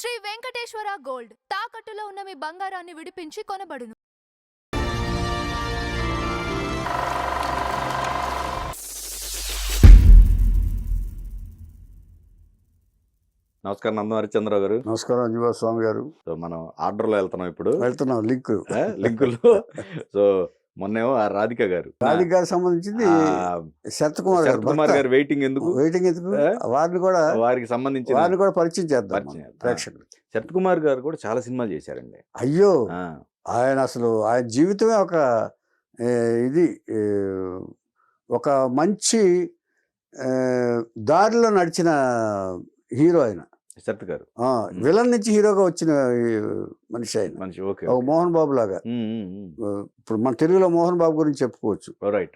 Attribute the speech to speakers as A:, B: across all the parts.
A: Shri Venkateswara gold తాకట్టులో ఉన్న మీ బంగారాన్ని విడిపించి కొనబడును.
B: నమస్కారం నందం హరిచంద్రరావు గారు.
C: నమస్కారం అంజుబా స్వామి గారు.
B: సో మనం ఆర్డర్లో
C: వెళ్తున్నాం
B: లింకులు. సో మొన్నేమో ఆ రాధిక గారు
C: సంబంధించింది శరత్ కుమార్ గారు వెయిటింగ్ ఎందుకు వారికి సంబంధించి వారిని కూడా పరిచయం చేద్దాం ప్రేక్షకులు.
B: శరత్ కుమార్ గారు కూడా చాలా సినిమాలు చేశారండి.
C: అయ్యో ఆయన అసలు ఆయన జీవితమే ఒక ఇది ఒక మంచి దారిలో నడిచిన హీరో ఆయన
B: శరత్ గారు.
C: విలన్ నుంచి హీరోగా వచ్చిన మనిషి ఆయన. ఒక మోహన్ బాబు లాగా. ఇప్పుడు మన తెలుగులో మోహన్ బాబు గురించి చెప్పుకోవచ్చు.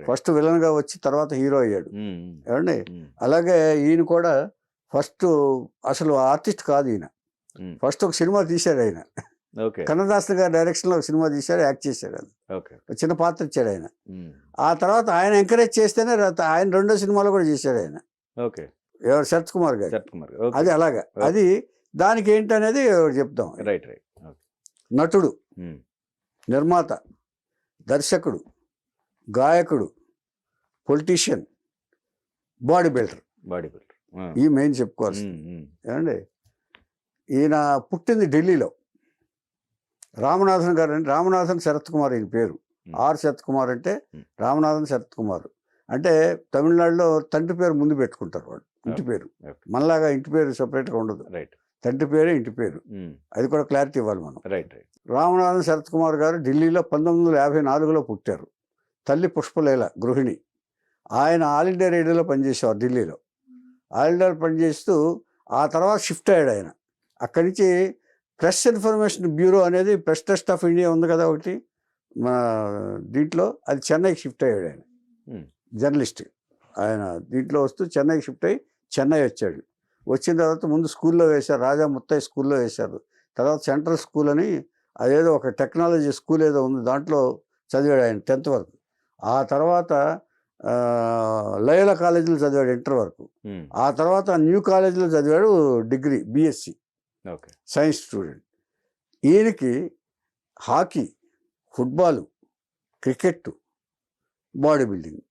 C: ఫస్ట్ విలన్ గా వచ్చి తర్వాత హీరో అయ్యాడు ఏమండి. అలాగే ఈయన కూడా ఫస్ట్ అసలు ఆర్టిస్ట్ కాదు ఈయన. ఫస్ట్ ఒక సినిమా తీశాడు ఆయన. కన్నదాస్ గారి డైరెక్షన్ లో ఒక సినిమా తీశాడు, యాక్ట్ చేశాడు. అది చిన్న పాత్ర ఇచ్చాడు ఆయన. ఆ తర్వాత ఆయన ఎంకరేజ్ చేస్తేనే ఆయన రెండో సినిమాలో కూడా చేశాడు ఆయన. ఎవరు? శరత్ కుమార్ గారు. అది అలాగా. అది దానికి ఏంటనేది చెప్తాం. నటుడు, నిర్మాత, దర్శకుడు, గాయకుడు, పొలిటీషియన్, బాడీ బిల్డర్. ఈ మెయిన్ చెప్పుకోవాల్సి ఏమండి. ఈయన పుట్టింది ఢిల్లీలో. రామనాథన్ గారు అంటే రామనాథన్ శరత్ కుమార్ ఈయన పేరు. ఆర్ శరత్ కుమార్ అంటే రామనాథన్ శరత్ కుమార్ అంటే తమిళనాడులో తండ్రి పేరు ముందు పెట్టుకుంటారు వాళ్ళు, ఇంటి పేరు. మనలాగా ఇంటి పేరు సపరేట్గా ఉండదు, తండ్రి పేరే ఇంటి పేరు. అది కూడా క్లారిటీ ఇవ్వాలి మనం. రామనాథన్ శరత్ కుమార్ గారు ఢిల్లీలో 1954లో పుట్టారు. తల్లి పుష్పలీల గృహిణి. ఆయన ఆల్ ఇండియా రేడియోలో పనిచేసేవారు ఢిల్లీలో. ఆల్ ఇండియాలో పనిచేస్తూ ఆ తర్వాత షిఫ్ట్ అయ్యాడు ఆయన. అక్కడి నుంచి ప్రెస్ ఇన్ఫర్మేషన్ బ్యూరో అనేది ప్రెస్ ట్రస్ట్ ఆఫ్ ఇండియా ఉంది కదా ఒకటి మన దీంట్లో, అది చెన్నైకి షిఫ్ట్ అయ్యాడు ఆయన. జర్నలిస్ట్ ఆయన. దీంట్లో వస్తూ చెన్నైకి షిఫ్ట్ అయ్యి చెన్నై వచ్చాడు. వచ్చిన తర్వాత ముందు స్కూల్లో వేశారు, రాజా ముత్తయ్య స్కూల్లో వేశారు. తర్వాత సెంట్రల్ స్కూల్ అని అదేదో ఒక టెక్నాలజీ స్కూల్ ఏదో ఉంది, దాంట్లో చదివాడు ఆయన 10th వరకు. ఆ తర్వాత లయోలా కాలేజీలో చదివాడు ఇంటర్ వరకు. ఆ తర్వాత న్యూ కాలేజీలో చదివాడు డిగ్రీ, బిఎస్సి సైన్స్ స్టూడెంట్. ఈయనకి hockey, football, cricket, body building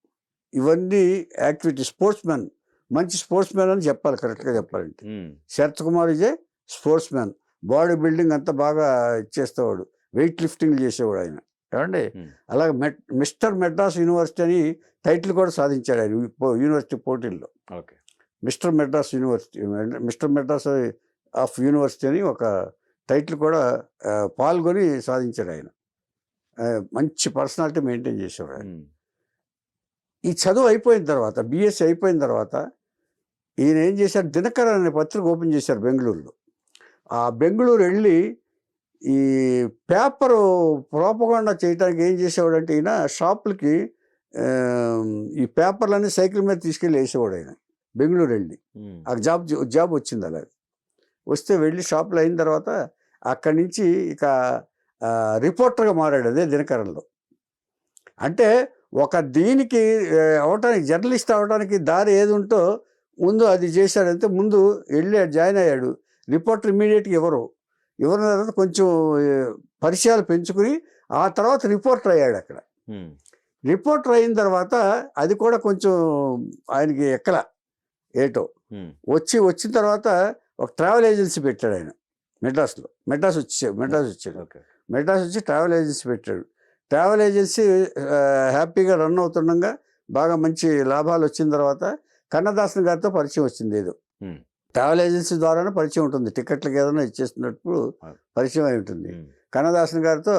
C: ఇవన్నీ యాక్టివిటీ. స్పోర్ట్స్ మ్యాన్, మంచి స్పోర్ట్స్ మ్యాన్ అని చెప్పాలి కరెక్ట్గా చెప్పాలంటే. Sarath Kumar is a sports man. Body building అంతా బాగా ఇచ్చేసేవాడు, వెయిట్ లిఫ్టింగ్ చేసేవాడు ఆయన ఏమండి. అలాగే మిస్టర్ మెడ్రాస్ యూనివర్సిటీ అని టైటిల్ కూడా సాధించాడు ఆయన యూనివర్సిటీ పోటీల్లో. Mister Madras university, mister Madras of university అని ఒక టైటిల్ కూడా పాల్గొని సాధించాడు ఆయన. మంచి పర్సనాలిటీ మెయింటైన్ చేసేవాడు ఆయన. ఈ చదువు అయిపోయిన తర్వాత, బిఎస్సి అయిపోయిన తర్వాత ఈయన ఏం చేశారు, దినకరన్ అనే పత్రిక ఓపెన్ చేశారు బెంగళూరులో. ఆ బెంగళూరు వెళ్ళి ఈ పేపరు ప్రోపగాండా చేయడానికి ఏం చేసేవాడు అంటే ఈయన షాపులకి ఈ పేపర్లన్నీ సైకిల్ మీద తీసుకెళ్ళి వేసేవాడు ఆయన. బెంగళూరు వెళ్ళి ఆ జాబ్ వచ్చింది. అలాగే వస్తే వెళ్ళి షాపులో అయిన తర్వాత అక్కడి నుంచి ఇక రిపోర్టర్గా మారాడు అదే దినకరన్లో. అంటే ఒక దీనికి అవటానికి, జర్నలిస్ట్ అవడానికి దారి ఏది ఉంటో ముందు అది చేశాడంటే ముందు వెళ్ళి జాయిన్ అయ్యాడు. రిపోర్టర్ ఇమ్మీడియట్గా ఎవరు తర్వాత కొంచెం పరిచయాలు పెంచుకుని ఆ తర్వాత రిపోర్టర్ అయ్యాడు అక్కడ. రిపోర్టర్ అయిన తర్వాత అది కూడా కొంచెం ఆయనకి ఎక్కల ఏటో వచ్చిన తర్వాత ఒక ట్రావెల్ ఏజెన్సీ పెట్టాడు ఆయన మెడ్రాస్లో. మెడ్రాస్ వచ్చి ట్రావెల్ ఏజెన్సీ పెట్టాడు. ట్రావెల్ ఏజెన్సీ హ్యాపీగా రన్ అవుతుండగా బాగా మంచి లాభాలు వచ్చిన తర్వాత కన్నదాసన్ గారితో పరిచయం వచ్చింది. ఏదో ట్రావెల్ ఏజెన్సీ ద్వారానే పరిచయం ఉంటుంది, టికెట్లకు ఏదైనా ఇచ్చేస్తున్నప్పుడు పరిచయం అయి ఉంటుంది. కన్నదాసన్ గారితో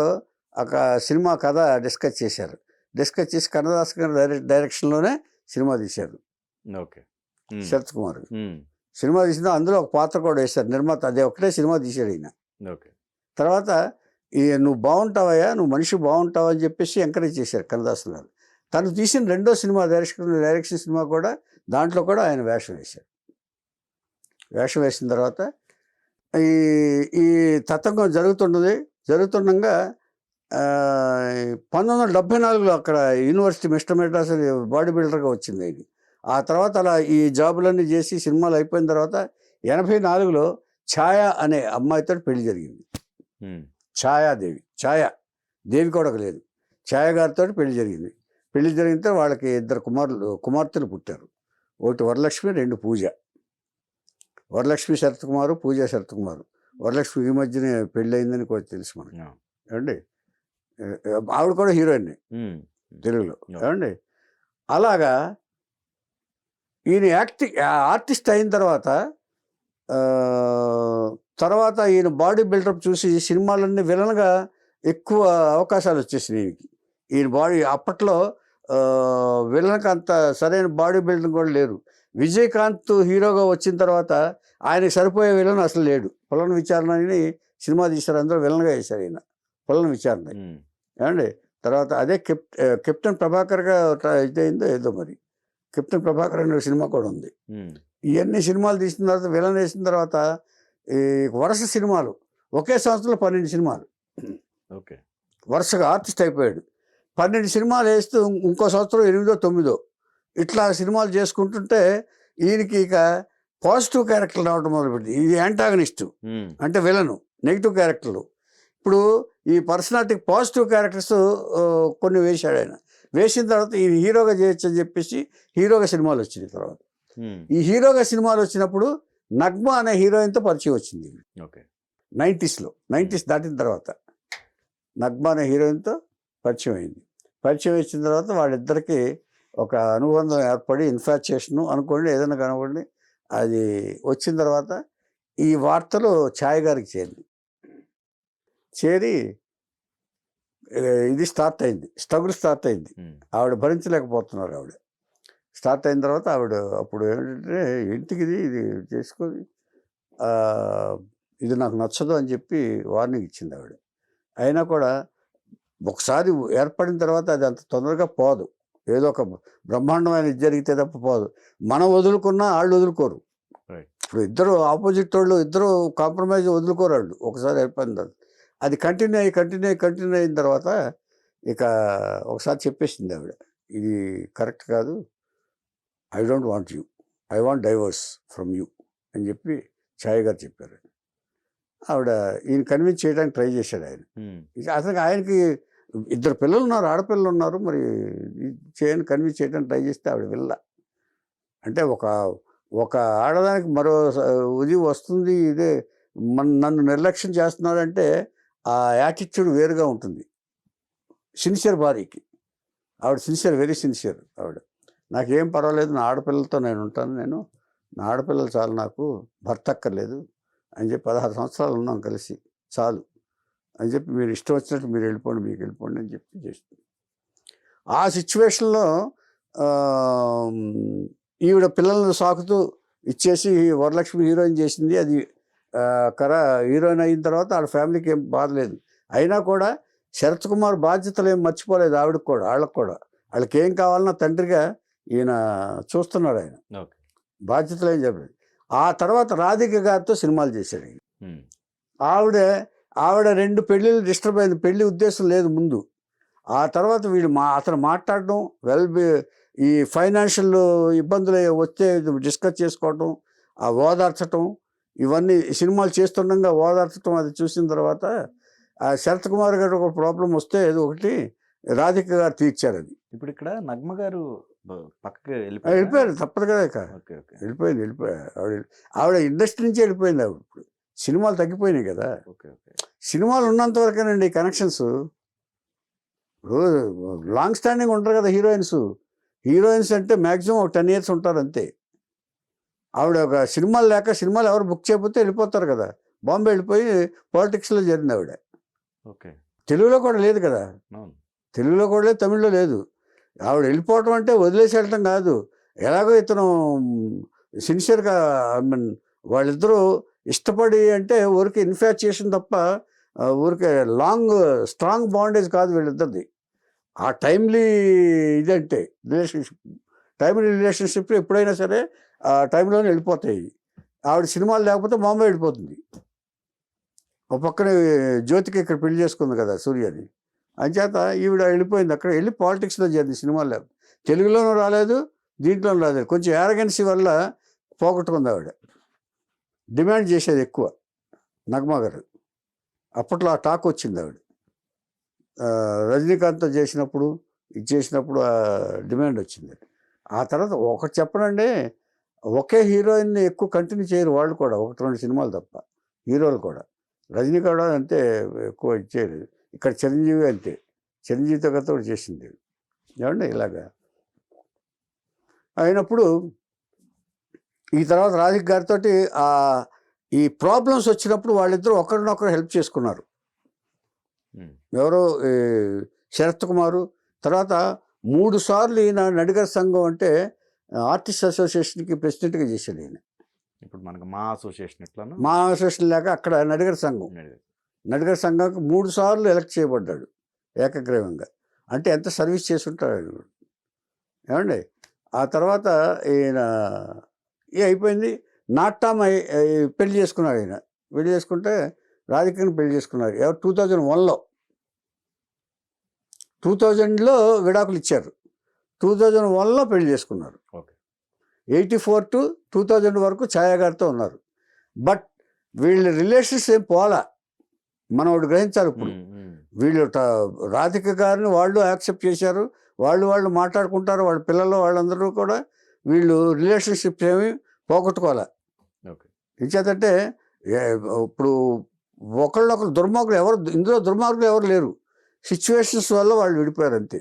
C: ఒక సినిమా కథ డిస్కస్ చేసి కన్నదాసన్ గారి డైరెక్షన్లోనే సినిమా తీశారు శరత్ కుమార్. సినిమా తీసిన అందులో ఒక పాత్ర కూడా వేశారు నిర్మాత. అదే ఒకటే సినిమా తీశాడు ఈయన. తర్వాత నువ్వు బాగుంటావయ్యా, నువ్వు మనిషి బాగుంటావు అని చెప్పేసి ఎంకరేజ్ చేశారు కన్నదాసన్ గారు. తను తీసిన రెండో సినిమా డైరెక్షన్ సినిమా కూడా దాంట్లో కూడా ఆయన వేషం వేసిన తర్వాత ఈ తతంగం జరుగుతుండగా 1974లో అక్కడ యూనివర్సిటీ మిస్టర్ మెడ్రాస్ బాడీ బిల్డర్గా వచ్చింది ఆయన. ఆ తర్వాత అలా ఈ జాబులన్నీ చేసి సినిమాలు అయిపోయిన తర్వాత 84లో ఛాయ అనే అమ్మాయితో పెళ్లి జరిగింది. ఛాయాదేవి, దేవి కూడా లేదు, ఛాయ గారితో పెళ్లి జరిగింది. పెళ్లి జరిగితే వాళ్ళకి 2 కుమార్తెలు పుట్టారు. ఒకటి వరలక్ష్మి, 2 పూజ. వరలక్ష్మి శరత్ కుమారు, పూజ శరత్ కుమారు. వరలక్ష్మి ఈ మధ్యనే పెళ్ళి అయిందని కూడా తెలుసు మనకి ఏమండి. ఆవిడ కూడా హీరోయిన్ తెలుగులో ఏమండి. అలాగా ఈయన ఆర్టిస్ట్ అయిన తర్వాత ఈయన బాడీ బిల్డప్ చూసి సినిమాలన్నీ విలన్గా ఎక్కువ అవకాశాలు వచ్చేసినాయి ఈయనకి. ఈయన బాడీ అప్పట్లో విలన్కి అంత సరైన బాడీ బిల్డింగ్ కూడా లేరు. విజయకాంత్ హీరోగా వచ్చిన తర్వాత ఆయనకి సరిపోయే విలన్ అసలు లేడు. పొలం విచారణ అని సినిమా తీశారు, అందరూ విలన్గా వేశారు ఈయన పొలం విచారణ ఏమండి. తర్వాత అదే కెప్టెన్ ప్రభాకర్గా ఇదైందో ఏదో మరి, కెప్టెన్ ప్రభాకర్ అనే సినిమా కూడా ఉంది. ఇవన్నీ సినిమాలు తీసిన తర్వాత విలన్ వేసిన తర్వాత ఈ వరుస సినిమాలు ఒకే సంవత్సరంలో 12 సినిమాలు వరుసగా ఆర్టిస్ట్ అయిపోయాడు. 12 సినిమాలు వేస్తూ ఇంకో సంవత్సరం 8, 9 ఇట్లా సినిమాలు చేసుకుంటుంటే ఈయనకి ఇక పాజిటివ్ క్యారెక్టర్లు రావడం మొదలుపెట్టింది. ఇది యాంటాగనిస్టు అంటే విలను, నెగిటివ్ క్యారెక్టర్లు. ఇప్పుడు ఈ పర్సనాలిటీకి పాజిటివ్ క్యారెక్టర్స్ కొన్ని వేశాడు ఆయన. వేసిన తర్వాత ఈ హీరోగా చేయొచ్చు అని చెప్పేసి హీరోగా సినిమాలు వచ్చినాయి. తర్వాత ఈ హీరోగా సినిమాలు వచ్చినప్పుడు నగ్మ అనే హీరోయిన్తో పరిచయం వచ్చింది 90s దాటిన తర్వాత. నగ్మ అనే హీరోయిన్తో పరిచయం అయింది. పరిచయం వచ్చిన తర్వాత వాళ్ళిద్దరికి ఒక అనుబంధం ఏర్పడి ఇన్ఫాచ్యుయేషను అనుకోండి, ఏదైనా కనుకోండి, అది వచ్చిన తర్వాత ఈ వార్తలు ఛాయ్ గారికి చేరి ఇది స్టార్ట్ అయింది, స్ట్రగుల్ స్టార్ట్ అయింది. ఆవిడ భరించలేకపోతున్నారు. ఆవిడ స్టార్ట్ అయిన తర్వాత ఆవిడ అప్పుడు ఏంటంటే ఇంటికి ఇది చేసుకొని ఇది నాకు నచ్చదు అని చెప్పి వార్నింగ్ ఇచ్చింది ఆవిడ. అయినా కూడా ఒకసారి ఏర్పడిన తర్వాత అది అంత తొందరగా పోదు. ఏదో ఒక బ్రహ్మాండమైన ఇది జరిగితే తప్ప పోదు. మనం వదులుకున్నా వాళ్ళు వదులుకోరు. ఇప్పుడు ఇద్దరు ఆపోజిట్ వాళ్ళు ఇద్దరు కాంప్రమైజ్ వదులుకోరు వాళ్ళు. ఒకసారి ఏర్పడింది అది కంటిన్యూ అయిన తర్వాత ఇక ఒకసారి చెప్పేసింది ఆవిడ, ఇది కరెక్ట్ కాదు, I don't want you, I want divorce from you అని చెప్పి ఛాయ్ గారు చెప్పారు. ఆవిడ ఈయన కన్విన్స్ చేయడానికి ట్రై చేశాడు ఆయన. అసలు ఆయనకి 2 పిల్లలు ఉన్నారు, ఆడపిల్లలు ఉన్నారు. మరి కన్విన్స్ చేయడానికి ట్రై చేస్తే ఆవిడ వెళ్ళ. అంటే ఒక ఆడదానికి మరో ఇది వస్తుంది, ఇదే నన్ను నిర్లక్ష్యం చేస్తున్నాడంటే ఆ యాటిట్యూడ్ వేరుగా ఉంటుంది. సిన్సియర్ భార్యకి ఆవిడ వెరీ సిన్సియర్ ఆవిడ. నాకేం పర్వాలేదు, నా ఆడపిల్లలతో నేను ఉంటాను, నా ఆడపిల్లలు చాలు, నాకు భర్త అక్కర్లేదు అని చెప్పి 16 సంవత్సరాలు ఉన్నాం కలిసి, చాలు అని చెప్పి మీరు ఇష్టం వచ్చినట్టు మీరు వెళ్ళిపోండి, మీకు వెళ్ళిపోండి అని చెప్పి చేస్తుంది. ఆ సిచ్యువేషన్లో ఈవిడ పిల్లలను సాకుతూ ఇచ్చేసి వరలక్ష్మి హీరోయిన్ చేసింది. అది హీరోయిన్ అయిన తర్వాత వాళ్ళ ఫ్యామిలీకి ఏం బాధలేదు. అయినా కూడా శరత్ కుమార్ బాధ్యతలు ఏం మర్చిపోలేదు ఆవిడకి కూడా, వాళ్ళకి ఏం కావాలన్నా తండ్రిగా ఈయన చూస్తున్నాడు. ఆయన బాధ్యతలు ఏం చెప్పలేదు. ఆ తర్వాత రాధిక గారితో సినిమాలు చేశాడు ఆయన. ఆవిడ 2 పెళ్ళిళ్ళు డిస్టర్బ్ అయింది, పెళ్లి ఉద్దేశం లేదు ముందు. ఆ తర్వాత అతను మాట్లాడడం, ఈ ఫైనాన్షియల్ ఇబ్బందులు వస్తే డిస్కస్ చేసుకోవటం, ఆ ఓదార్చటం, ఇవన్నీ సినిమాలు చేస్తుండగా ఓదార్చటం, అది చూసిన తర్వాత ఆ శరత్ కుమార్ గారు ఒక ప్రాబ్లం వస్తే ఏదో ఒకటి రాధిక గారు తీర్చారు. అది
B: ఇప్పుడు ఇక్కడ నగ్మ గారు పక్కకి
C: వెళ్ళిపోయారు, తప్పదు కదా. ఇక వెళ్ళిపోయారు. ఆవిడ ఇండస్ట్రీ నుంచి వెళ్ళిపోయింది. ఆవిడ ఇప్పుడు సినిమాలు తగ్గిపోయినాయి కదా. సినిమాలు ఉన్నంత వరకేనండి కనెక్షన్స్. లాంగ్ స్టాండింగ్ ఉంటారు కదా హీరోయిన్స్ అంటే మ్యాక్సిమం ఒక 10 years ఉంటారు అంతే. ఆవిడ ఒక సినిమాలు ఎవరు బుక్ చేయకపోతే వెళ్ళిపోతారు కదా. బాంబే వెళ్ళిపోయి పాలిటిక్స్లో చేరింది ఆవిడ. తెలుగులో కూడా లేదు కదా, తమిళ్లో లేదు. ఆవిడ వెళ్ళిపోవటం అంటే వదిలేసి వెళ్ళటం కాదు. ఎలాగో ఇతను సిన్సియర్గా వాళ్ళిద్దరూ ఇష్టపడి అంటే ఊరికి ఇన్ఫాచ్యుయేషన్ తప్ప ఊరికే స్ట్రాంగ్ బాండేజ్ కాదు వీళ్ళిద్దరిది. ఆ టైమ్లీ ఇదంటే రిలేషన్షిప్ ఎప్పుడైనా సరే ఆ టైంలోనే వెళ్ళిపోతాయి. ఆవిడ సినిమాలు లేకపోతే బాంబే వెళ్ళిపోతుంది. ఒక పక్కన జ్యోతికి ఇక్కడ పెళ్లి చేసుకుంది కదా సూర్యని, అంచేత ఈవిడ వెళ్ళిపోయింది. అక్కడ వెళ్ళి పాలిటిక్స్లో చేరింది. సినిమాలు లేకపోతే తెలుగులోనూ రాలేదు, దీంట్లోనూ రాలేదు. కొంచెం యారగెన్సీ వల్ల పోగొట్టుకుంది ఆవిడ. డిమాండ్ చేసేది ఎక్కువ నగ్మా గారు. అప్పట్లో ఆ టాక్ వచ్చింది ఆవిడ. రజనీకాంత్తో చేసినప్పుడు ఇది చేసినప్పుడు డిమాండ్ వచ్చింది. ఆ తర్వాత ఒకటి చెప్పనండి, ఒకే హీరోయిన్ని ఎక్కువ కంటిన్యూ చేయరు వాళ్ళు కూడా, 1-2 సినిమాలు తప్ప హీరోలు కూడా. రజనీ కూడా అంతే ఎక్కువ ఇచ్చేది. ఇక్కడ చిరంజీవి అంతే, చిరంజీవితో గత కూడా చేసింది ఏమండి ఇలాగా. అయినప్పుడు ఈ తర్వాత రాధిక్ గారితో ఈ ప్రాబ్లమ్స్ వచ్చినప్పుడు వాళ్ళిద్దరూ ఒకరినొకరు హెల్ప్ చేసుకున్నారు. ఎవరో శరత్ కుమారు. తర్వాత 3 సార్లు ఈయన నడిగర్ సంఘం అంటే ఆర్టిస్ట్ అసోసియేషన్కి ప్రెసిడెంట్గా చేశాడు ఈయన.
B: ఇప్పుడు మనకు మా అసోసియేషన్ ఎట్లాను,
C: మా అసోసియేషన్ లేక అక్కడ నడిగర్ సంఘం, నడిగర్ సంఘానికి 3 సార్లు ఎలక్ట్ చేయబడ్డాడు ఏకగ్రీవంగా. అంటే ఎంత సర్వీస్ చేసి ఉంటాడు ఏమండి. ఆ తర్వాత ఈయన అయిపోయింది. నాట్టామ పెళ్లి చేసుకున్నాడు ఆయన. పెళ్లి చేసుకుంటే రాధికని పెళ్లి చేసుకున్నారు. 2001లో 2000లో విడాకులు ఇచ్చారు. 2001లో పెళ్లి చేసుకున్నారు. 84 to 2000 వరకు ఛాయా గారితో ఉన్నారు. బట్ వీళ్ళ రిలేషన్స్ ఏం పోలా. మనం ఒకటి గ్రహించాలి. ఇప్పుడు వీళ్ళు రాధిక గారిని వాళ్ళు యాక్సెప్ట్ చేశారు. వాళ్ళు మాట్లాడుకుంటారు. వాళ్ళ పిల్లలు వాళ్ళందరూ కూడా వీళ్ళు రిలేషన్షిప్స్ ఏమి పోగొట్టుకోవాలి. ఇంచేతంటే ఇప్పుడు ఒకళ్ళొకరు దుర్మార్గులు ఎవరు, ఇందులో దుర్మార్గులు ఎవరు లేరు. సిచ్యువేషన్స్ వల్ల వాళ్ళు విడిపోయారు అంతే.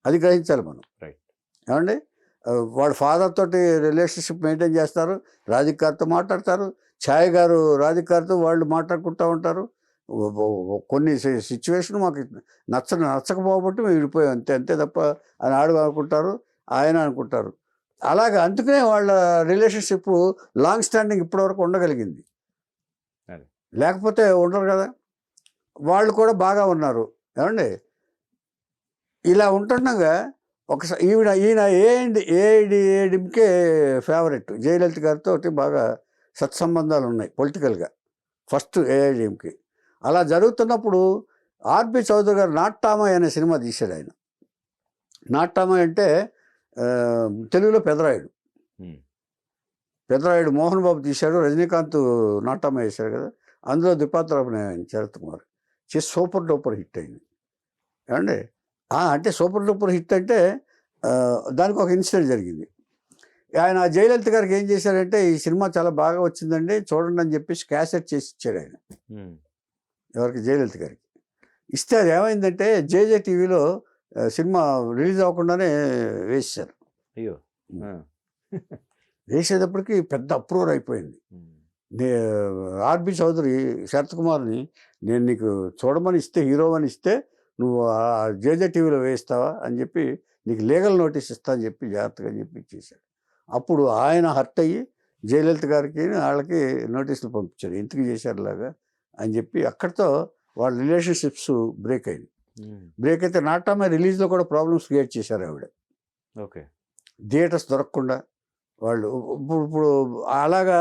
C: అది గ్రహించాలి మనం. ఏమండి, వాళ్ళ ఫాదర్ తోటి రిలేషన్షిప్ మెయింటైన్ చేస్తారు, రాధిక గారితో మాట్లాడతారు, ఛాయ్ గారు రాధిక గారితో వాళ్ళు మాట్లాడుకుంటూ ఉంటారు. కొన్ని సిచ్యువేషన్ మాకు నచ్చకపోబట్టి మేము విడిపోయాం అంతే తప్ప అని అనుకుంటారు, ఆయన అనుకుంటారు. అలాగే అందుకనే వాళ్ళ రిలేషన్షిప్ లాంగ్ స్టాండింగ్ ఇప్పటివరకు ఉండగలిగింది. లేకపోతే ఉండరు కదా. వాళ్ళు కూడా బాగా ఉన్నారు ఏమండి. ఇలా ఉంటుండగా ఒకసారి ఈయన ఏఐడిఎంకే ఫేవరెట్, జయలలిత గారితో బాగా సత్సంబంధాలు ఉన్నాయి పొలిటికల్గా, ఫస్ట్ ఏఐడిఎంకి. అలా జరుగుతున్నప్పుడు ఆర్బి చౌదరి గారు నాట్టామయ్య అనే సినిమా తీశాడు ఆయన. నాట్టామయ్య అంటే తెలుగులో పెదరాయుడు మోహన్ బాబు తీశాడు. రజనీకాంత్ నాట్టామయ్య వేశాడు కదా. అందులో ద్విపాత్ర శరత్ కుమార్ చేసి సూపర్ డూపర్ హిట్ అయింది ఏమండి. అంటే సూపర్ డూపర్ హిట్ అంటే దానికి ఒక ఇన్సిడెంట్ జరిగింది. ఆయన జయలలిత గారికి ఏం చేశారంటే, ఈ సినిమా చాలా బాగా వచ్చిందండి చూడండి అని చెప్పేసి క్యాసెట్ చేసి ఇచ్చాడు ఆయన. ఎవరికి? జయలలిత గారికి ఇస్తే అది ఏమైందంటే జేజే టీవీలో సినిమా రిలీజ్ అవ్వకుండానే వేసేశారు.
B: అయ్యో,
C: వేసేటప్పటికి పెద్ద అప్రూవర్ అయిపోయింది. ఆర్బి చౌదరి శరత్ కుమార్ని నేను నీకు చూడమని ఇస్తే, హీరో అని ఇస్తే నువ్వు జేజే టీవీలో వేస్తావా అని చెప్పి నీకు లీగల్ నోటీస్ ఇస్తా అని చెప్పి జాగ్రత్తగా చెప్పి ఇచ్చేసాడు. అప్పుడు ఆయన హర్ట్ అయ్యి జయలలిత గారికి వాళ్ళకి నోటీసులు పంపించారు, ఎందుకు చేశారులాగా అని చెప్పి. అక్కడితో వాళ్ళ రిలేషన్షిప్స్ బ్రేక్ అయింది. బ్రేక్ అయితే నాటమే రిలీజ్లో కూడా ప్రాబ్లమ్స్ క్రియేట్ చేశారు ఆవిడ. థియేటర్స్ దొరకకుండా వాళ్ళు ఇప్పుడు అలాగా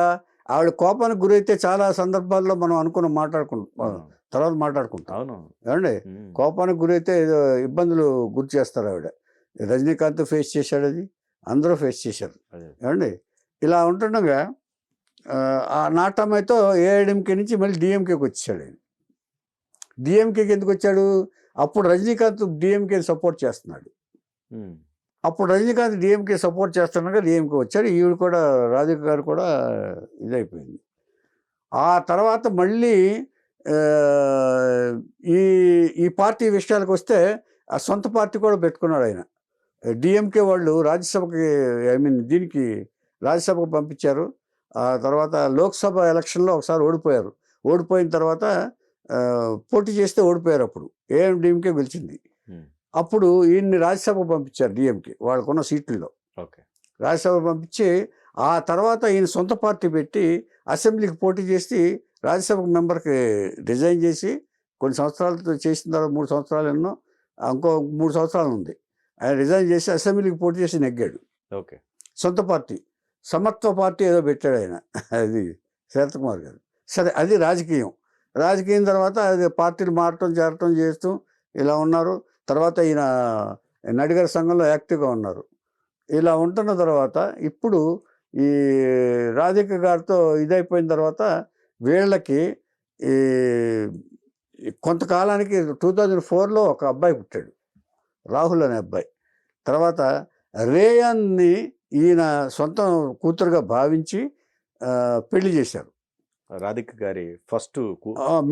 C: ఆవిడ కోపానికి గురైతే చాలా సందర్భాల్లో మనం మాట్లాడుకుంటాం, తర్వాత మాట్లాడుకుంటాం ఏమండి. కోపానికి గురైతే ఏదో ఇబ్బందులు గురి చేస్తారు ఆవిడ. రజనీకాంత్ ఫేస్ చేశాడు, అది అందరూ ఫేస్ చేశారు ఏమండి. ఇలా ఉంటుండగా ఆ నాటమైతో ఏఐడిఎంకే నుంచి మళ్ళీ డిఎంకేకి వచ్చాడు ఆయన. డిఎంకేకి ఎందుకు వచ్చాడు? అప్పుడు రజనీకాంత్ డిఎంకే సపోర్ట్ చేస్తున్నాడు. అప్పుడు రజనీకాంత్ డిఎంకే సపోర్ట్ చేస్తున్నాగా డిఎంకే వచ్చాడు. ఈవిడ కూడా రాధిక గారు కూడా ఇదైపోయింది. ఆ తర్వాత మళ్ళీ ఈ పార్టీ విషయాలకు వస్తే ఆ సొంత పార్టీ కూడా పెట్టుకున్నాడు ఆయన. డిఎంకే వాళ్ళు రాజ్యసభకి దీనికి రాజ్యసభకు పంపించారు. ఆ తర్వాత లోక్సభ ఎలక్షన్లో ఒకసారి ఓడిపోయారు. ఓడిపోయిన తర్వాత పోటీ చేస్తే ఓడిపోయారు. అప్పుడు ఏఎండిఎంకే గెలిచింది. అప్పుడు ఈయన్ని రాజ్యసభకు పంపించారు డిఎంకే వాళ్ళకున్న సీట్లలో. రాజ్యసభకు పంపించి ఆ తర్వాత ఈయన సొంత పార్టీ పెట్టి అసెంబ్లీకి పోటీ చేసి రాజ్యసభ మెంబర్కి రిజైన్ చేసి కొన్ని సంవత్సరాలతో చేసిన తర్వాత 3 సంవత్సరాలు ఎన్నో ఇంకో 3 సంవత్సరాలు ఉంది. ఆయన రిజైన్ చేసి అసెంబ్లీకి పోటీ చేసి నెగ్గాడు. సొంత పార్టీ సమత్వ పార్టీ ఏదో పెట్టాడు ఆయన, అది శరత్ కుమార్ గారు. సరే, అది రాజకీయం తర్వాత అది పార్టీలు మారటం చేరటం చేస్తూ ఇలా ఉన్నారు. తర్వాత ఈయన నడిగర్ సంఘంలో యాక్టివ్గా ఉన్నారు. ఇలా ఉంటున్న తర్వాత ఇప్పుడు ఈ రాధిక గారితో ఇదైపోయిన తర్వాత వీళ్ళకి ఈ కొంతకాలానికి 2004లో ఒక అబ్బాయి పుట్టాడు, రాహుల్ అనే అబ్బాయి. తర్వాత రేయాన్ని ఈయన సొంత కూతురుగా భావించి పెళ్లి చేశారు.
B: రాధిక గారి ఫస్ట్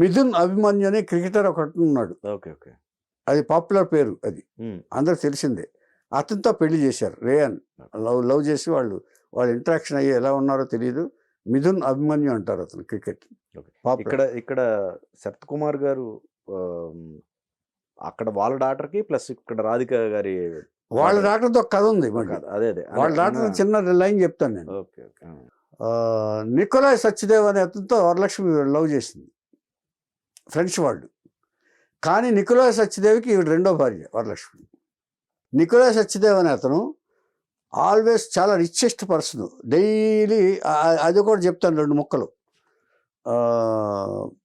C: మిథున్ అభిమన్యు అనే క్రికెటర్ ఒకటి ఉన్నాడు,
B: ఓకే ఓకే,
C: అది పాపులర్ పేరు, అది అందరికి తెలిసిందే. అతనితో పెళ్లి చేశారు. రేయాన్ లవ్ చేసి వాళ్ళు ఇంటరాక్షన్ అయ్యి ఎలా ఉన్నారో తెలియదు. మిథున్ అభిమన్యు అంటారు అతను, క్రికెట్.
B: ఇక్కడ శరత్ కుమార్ గారు అక్కడ వాళ్ళ డాక్టర్కి ప్లస్ ఇక్కడ రాధిక గారి
C: వాళ్ళ డాక్టర్తో కథ ఉంది.
B: అదే
C: వాళ్ళ డాక్టర్ చిన్న లైన్ చెప్తాను నేను.
B: Okay okay.
C: నికోలాయ్ సత్యదేవ్ అనే అతనితో వరలక్ష్మి లవ్ చేసింది, ఫ్రెండ్స్ వాళ్ళు. కానీ నికోలాయ్ సత్యదేవికి ఈవిడ రెండో భార్య వరలక్ష్మి. నికోలాయ్ సత్యదేవ్ అనే అతను ఆల్వేస్ చాలా రిచెస్ట్ పర్సన్. డైలీ అది కూడా చెప్తాను 2 ముక్కలు.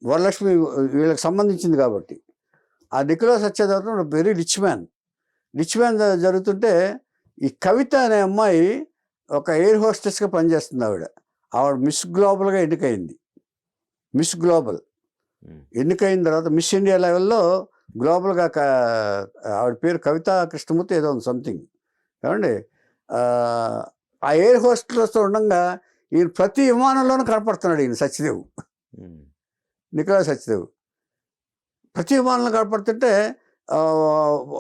C: వరలక్ష్మి వీళ్ళకి సంబంధించింది కాబట్టి. ఆ Nikolai Satyadev very rich man జరుగుతుంటే ఈ కవిత అనే అమ్మాయి ఒక ఎయిర్ హోస్టెస్గా పనిచేస్తుంది. ఆవిడ మిస్ గ్లోబల్గా ఎన్నికైంది. మిస్ గ్లోబల్ ఎన్నికైన తర్వాత మిస్ ఇండియా లెవెల్లో గ్లోబల్గా ఆవిడ పేరు కవిత కృష్ణమూర్తి ఏదో ఉంది సంథింగ్. ఏమండి, ఆ ఎయిర్ హోస్టెస్తో ఉండగా ఈయన ప్రతి విమానంలోనూ కనపడుతున్నాడు. ఈయన సత్యదేవ్, నికోలాయ్ సత్యదేవ్ ప్రతి విమానంలో కనపడుతుంటే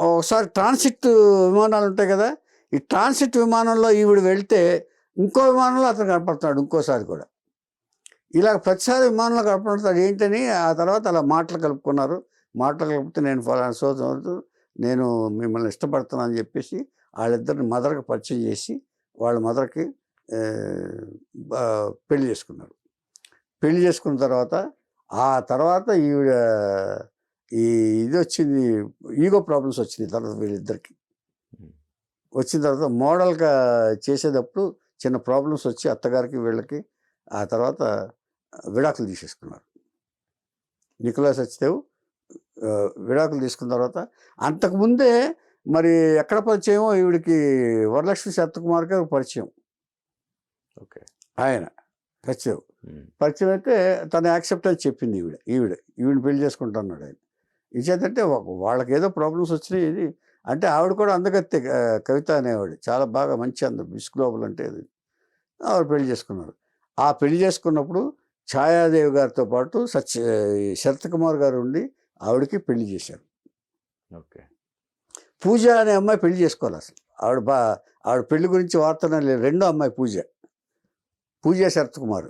C: ఒకసారి ట్రాన్సిట్ విమానాలు ఉంటాయి కదా, ఈ ట్రాన్సిట్ విమానంలో ఈవిడ వెళ్తే ఇంకో విమానంలో అతను కనపడుతున్నాడు ఇంకోసారి కూడా. ఇలా ప్రతిసారి విమానంలో కనపడుతాడు ఏంటని ఆ తర్వాత అలా మాటలు కలుపుకున్నారు. మాటలు కలిపితే నేను ఫలానా సోదరు నేను మిమ్మల్ని ఇష్టపడుతున్నాను అని చెప్పేసి వాళ్ళిద్దరిని మదర్కి పరిచయం చేసి వాళ్ళ మదర్కి పెళ్లి చేసుకున్నారు. పెళ్లి చేసుకున్న తర్వాత ఆ తర్వాత ఈవిడ ఇది వచ్చింది, ఈగో ప్రాబ్లమ్స్ వచ్చినాయి తర్వాత వీళ్ళిద్దరికి. వచ్చిన తర్వాత మోడల్గా చేసేటప్పుడు చిన్న ప్రాబ్లమ్స్ వచ్చి అత్తగారికి వీళ్ళకి ఆ తర్వాత విడాకులు తీసేసుకున్నారు. నికోలాయ్ సత్యదేవ్ విడాకులు తీసుకున్న తర్వాత అంతకుముందే మరి ఎక్కడ పరిచయం ఈవిడికి వరలక్ష్మి శరత్ కుమార్ గారు పరిచయం.
B: ఓకే,
C: ఆయన సత్యదేవ్ పరిచయం అయితే తన యాక్సెప్టెన్స్ చెప్పింది ఈవిడ పెళ్లి చేసుకుంటున్నాడు ఆయన. ఇచ్చేదంటే వాళ్ళకి ఏదో ప్రాబ్లమ్స్ వచ్చినాయి. ఇది అంటే ఆవిడ కూడా అందగత్తే, కవిత అనేవాడు చాలా బాగా మంచి అందం, మిస్ గ్లోబల్ అంటే అది. ఆవిడ పెళ్లి చేసుకున్నారు. ఆ పెళ్లి చేసుకున్నప్పుడు ఛాయాదేవి గారితో పాటు శరత్ కుమార్ గారు ఉండి ఆవిడకి పెళ్లి చేశారు.
B: ఓకే,
C: పూజ అనే అమ్మాయి పెళ్లి చేసుకోవాలి అసలు. ఆవిడ పెళ్లి గురించి వార్తనే లేదు. రెండో అమ్మాయి పూజ శరత్ కుమార్.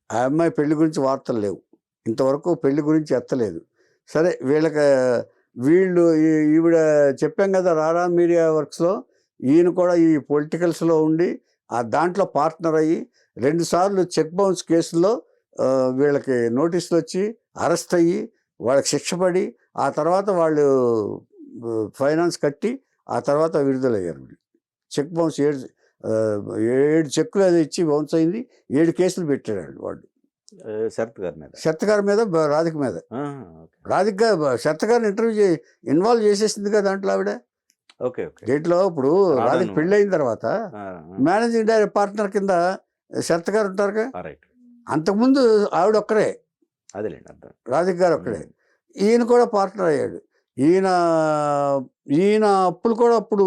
C: ఆ అమ్మాయి పెళ్లి గురించి వార్తలు లేవు, ఇంతవరకు పెళ్లి గురించి ఎత్తలేదు. సరే వీళ్ళు ఈవిడ చెప్పాం కదా రారా మీడియా వర్క్స్లో, ఈయన కూడా ఈ పొలిటికల్స్లో ఉండి ఆ దాంట్లో పార్ట్నర్ అయ్యి 2 సార్లు చెక్ బౌన్స్ కేసుల్లో వీళ్ళకి నోటీసులు వచ్చి అరెస్ట్ అయ్యి వాళ్ళకి శిక్ష పడి ఆ తర్వాత వాళ్ళు ఫైనాన్స్ కట్టి ఆ తర్వాత విడుదలయ్యారు. చెక్ బౌన్స్ 7 చెక్కులు అది ఇచ్చి బౌన్స్ అయింది. 7 కేసులు పెట్టాడు వాడు శరత్ గారి మీద రాధిక మీద. రాధిక శరత్ గారిని ఇన్వాల్వ్ చేసేసింది కదా దాంట్లో ఆవిడ.
B: ఓకే ఓకే,
C: దీంట్లో ఇప్పుడు రాధిక పెళ్ళి అయిన తర్వాత మేనేజింగ్ డైరెక్టర్ పార్ట్నర్ కింద శరత్ గారు ఉంటారుగా. అంతకుముందు ఆవిడ ఒక్కరే, రాధిక గారు ఒక్కడే. ఈయన కూడా పార్ట్నర్ అయ్యాడు. ఈయన అప్పులు కూడా అప్పుడు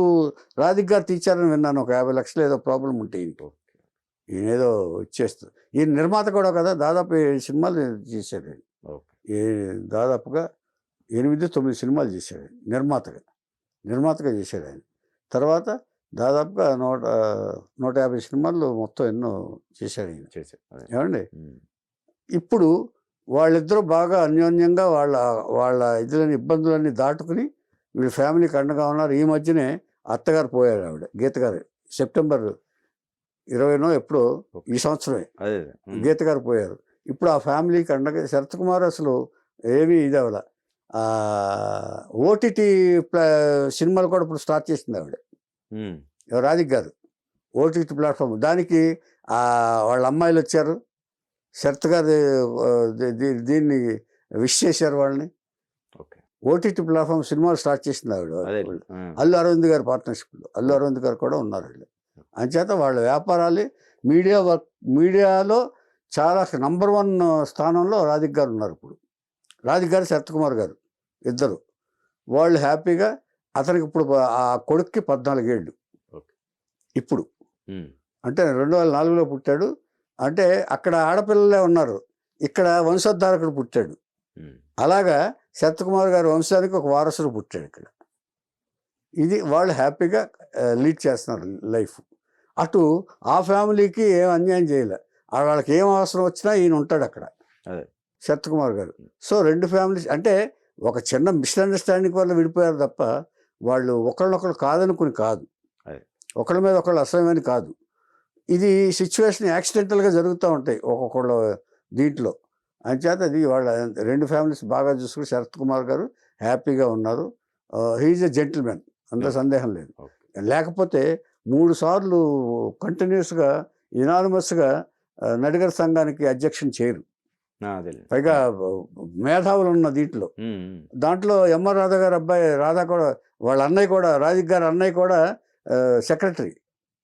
C: రాధిక గారు తీర్చారని విన్నాను. ఒక 50 లక్షలు ఏదో ప్రాబ్లం ఉంటే ఈయన ఏదో ఇచ్చేస్తుంది. ఈయన నిర్మాత కూడా కదా, దాదాపు 7 సినిమాలు చేశాడు. దాదాపుగా 8-9 సినిమాలు చేశాడు నిర్మాతగా చేశాడు ఆయన. తర్వాత దాదాపుగా 150 సినిమాలు మొత్తం ఎన్నో చేశాడు ఆయన. ఏమండి, ఇప్పుడు వాళ్ళిద్దరూ బాగా అన్యోన్యంగా వాళ్ళ ఇబ్బందులన్నీ దాటుకుని వీళ్ళ ఫ్యామిలీకి అండగా ఉన్నారు. ఈ మధ్యనే అత్తగారు పోయారు, ఆవిడ గీత గారు. సెప్టెంబర్ 20నో ఎప్పుడో ఈ సంవత్సరమే గీత గారు పోయారు. ఇప్పుడు ఆ ఫ్యామిలీకి అండగా శరత్ కుమార్ అసలు ఏమీ ఇదవల. ఓటీటీ సినిమాలు కూడా ఇప్పుడు స్టార్ట్ చేసింది ఆవిడ, రాధిక్ గారు. ఓటీటీ ప్లాట్ఫామ్ దానికి వాళ్ళ అమ్మాయిలు వచ్చారు. శరత్ గారు దీన్ని విష్ చేశారు వాళ్ళని. ఓటీటీ ప్లాట్ఫామ్ సినిమాలు స్టార్ట్ చేసింది ఆవిడ. అల్లు అరవింద్ గారి పార్ట్నర్షిప్లో అల్లు అరవింద్ గారు కూడా ఉన్నారు. అంచేత వాళ్ళ వ్యాపారాలు మీడియాలో చాలా నంబర్ 1 స్థానంలో రాధిక్ గారు ఉన్నారు ఇప్పుడు. రాధిక్ గారు, శరత్ కుమార్ గారు ఇద్దరు. వాళ్ళు హ్యాపీగా అతనికి ఇప్పుడు ఆ కొడుక్కి 14 ఏళ్ళు
B: ఓకే.
C: ఇప్పుడు.
B: ఉమ్,
C: అంటే 2004లో పుట్టాడు. అంటే అక్కడ ఆడపిల్లలే ఉన్నారు, ఇక్కడ వంశోద్ధారకుడు పుట్టాడు.
B: ఉమ్,
C: అలాగా శరత్ కుమార్ గారి వంశానికి ఒక వారసుడు పుట్టాడు ఇక్కడ. ఇది వాళ్ళు హ్యాపీగా లీడ్ చేస్తున్నారు లైఫ్. అటు ఆ ఫ్యామిలీకి ఏం అన్యాయం చేయలే. వాళ్ళకి ఏం అవసరం వచ్చినా ఈయన ఉంటాడు అక్కడ,
B: అదే.
C: శరత్ కుమార్ గారు. సో 2 ఫ్యామిలీస్ అంటే ఒక చిన్న మిస్అండర్స్టాండింగ్ వల్ల విడిపోయారు తప్ప వాళ్ళు ఒకళ్ళనొకళ్ళు కాదనుకుని కాదు,
B: అదే.
C: ఒకళ్ళ మీద ఒకళ్ళు అసహ్యమని కాదు. ఇది సిచ్యువేషన్ యాక్సిడెంటల్గా జరుగుతూ ఉంటాయి ఒక్కొక్కళ్ళు దీంట్లో. అంచేత అది వాళ్ళ 2 ఫ్యామిలీస్ బాగా చూసుకుని శరత్ కుమార్ గారు హ్యాపీగా ఉన్నారు. హీఈస్ ఎ జెంటిల్మెన్, అంత సందేహం లేదు.
B: ఓకే.
C: లేకపోతే 3 సార్లు కంటిన్యూస్గా యునానిమస్గా నడిగర్ సంఘానికి అధ్యక్షం చేయరు.
B: అదేలే.
C: పైగా మేధావులు ఉన్న దీంట్లో.
B: ఉమ్, ఉమ్,
C: దాంట్లో ఎంఆర్ రాధా గారు అబ్బాయి రాధా కూడా, వాళ్ళ అన్నయ్య కూడా, రాధిక్ గారు అన్నయ్య కూడా సెక్రటరీ.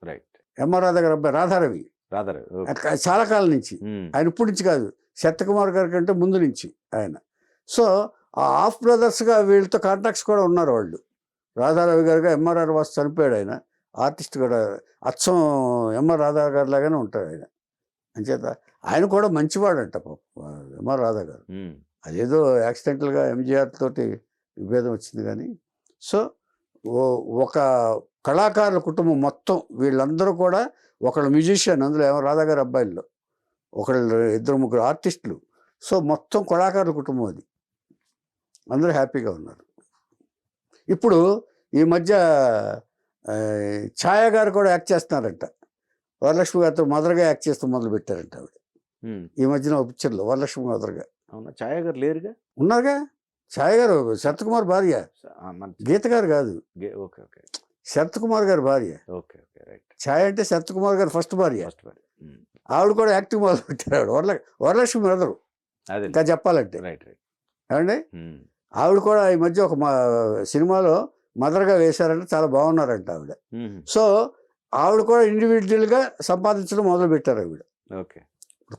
B: రైట్.
C: ఎంఆర్ రాధా గారు అబ్బాయి రాధారవి
B: రాదర్. ఓకే.
C: చాలా కాలం నుంచి.
B: ఉమ్,
C: ఆయన ఇప్పటి నుంచి కాదు, శరత్ కుమార్ గారి కంటే ముందు నుంచి ఆయన. సో ఆ హాఫ్ బ్రదర్స్గా వీళ్ళతో కాంటాక్ట్స్ కూడా ఉన్నారు వాళ్ళు. రాధారవి గారుగా ఎంఆర్ఆర్ వాసు చనిపోయాడు, ఆయన ఆర్టిస్ట్ కూడా అచ్చం ఎంఆర్ రాధా గారి లాగానే ఉంటాడు ఆయన. అంచేత ఆయన కూడా మంచివాడంట ఎంఆర్ రాధా గారు.
B: ఉమ్,
C: అదేదో యాక్సిడెంటల్గా ఎంజీఆర్ తోటి విభేదం వచ్చింది కానీ. సో ఒక కళాకారుల కుటుంబం మొత్తం వీళ్ళందరూ కూడా, ఒకళ్ళు మ్యూజిషియన్, అందులో ఏమో రాధా గారి అబ్బాయిల్లో ఒకళ్ళు 2-3 ఆర్టిస్టులు. సో మొత్తం కళాకారుల కుటుంబం అది. అందరూ హ్యాపీగా ఉన్నారు. ఇప్పుడు ఈ మధ్య ఛాయా గారు కూడా యాక్ట్ చేస్తున్నారంట. వరలక్ష్మి గారితో మదర్గా యాక్ట్ చేస్తూ మొదలు పెట్టారంట ఆవిడ
B: ఉమ్.
C: ఈ మధ్యన ఒక పిక్చర్లో వరలక్ష్మి మదర్గా.
B: అవునా? ఛాయ గారు లేరుగా?
C: ఉన్నారుగా ఛాయా గారు, శరత్ కుమార్ భార్య, గీత గారు కాదు,
B: ఓకే. ఓకే.
C: శరత్ కుమార్ గారి భార్య.
B: ఓకే. ఓకే. రైట్.
C: ఛాయ అంటే శరత్ కుమార్ గారు ఫస్ట్ భార్య.
B: ఫస్ట్ మరి.
C: ఆవిడ కూడా యాక్టింగ్ మొదలు పెట్టారు. ఆవిడ వరలక్ష్మి మదరు
B: అదే.
C: ఇంకా చెప్పాలంటే.
B: రైట్. రైట్.
C: ఏమండి,
B: ఉమ్,
C: ఆవిడ కూడా ఈ మధ్య ఒక సినిమాలో మదర్గా వేశారంటే చాలా బాగున్నారంట ఆవిడ.
B: ఉమ్,
C: సో ఆవిడ కూడా ఇండివిజువల్గా సంపాదించడం మొదలు పెట్టారు ఆవిడ.
B: ఓకే.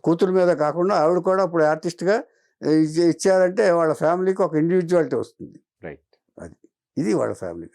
C: కూతురు మీద కాకుండా ఆవిడ కూడా ఇప్పుడు ఆర్టిస్ట్గా ఇచ్చారంటే వాళ్ళ ఫ్యామిలీకి ఒక ఇండివిజువాలిటీ వస్తుంది.
B: రైట్.
C: అది ఇది వాళ్ళ ఫ్యామిలీ.